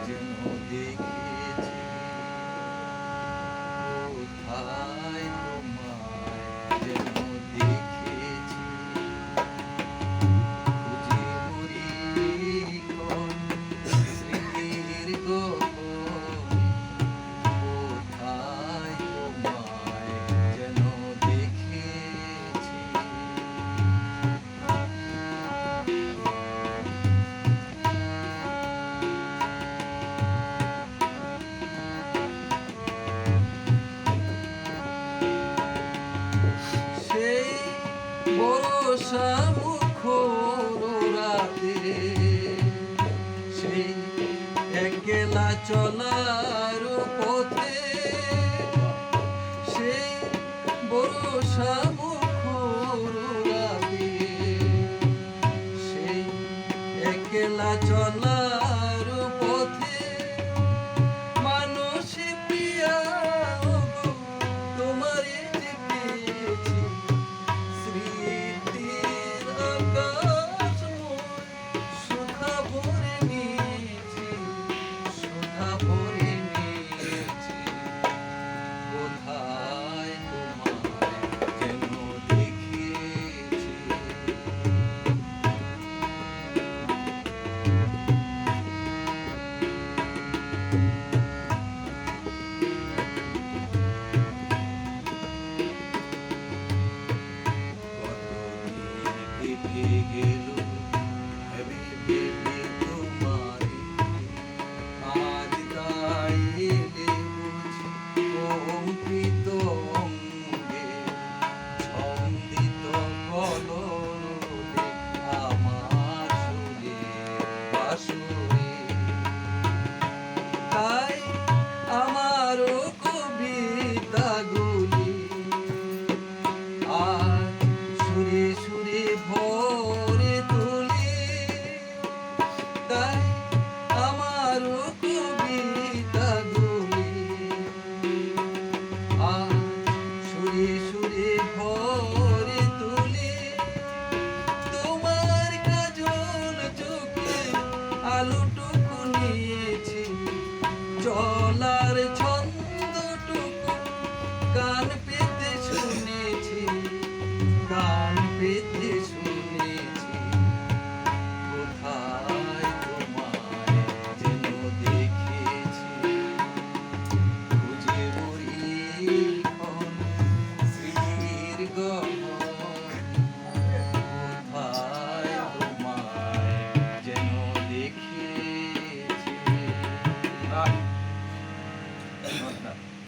যেন দেখেছি কোথায় তোমায় যেন দেখেছি খুঁজে মরি কোন স্মৃতির গহনে কোথায় তোমায় যেন দেখেছি সেই বর্ষা মুখর রাতে সেই একলা চলার পথে সেই বর্ষা মুখর রাতে সেই একলা চলার পথে মানুষ প্রিয়া তোমারে যে পেয়েছি স্মৃতির আকাশময় সুধা ভরে নিয়েছি সুধা ভরে নিয়েছি কোথায় তোমায় যেন দেখেছি কেটে গেল ভেবে ভেবে তোমারে আজ তাই এলে বুঝি কম্পিত অঙ্গে ছন্দিত কলরবে আমার সুরে বাসুরে তাই আমারও কবিতাগুলি আর সুরে সুরে ভরে তুলি তাই আমারও কবিতাগুলি আর সুরে সুরে ভরে তুলি তোমার কাজল চোখে আলোটুকু নিয়েছি চলার ছন্দটুকু কান পেতে শুনেছি গান পেতে শুনেছি কোথায় তোমায় যেন দেখেছি খুঁজে মরি কোন স্মৃতির গহনে কোথায় তোমায় যেন দেখেছি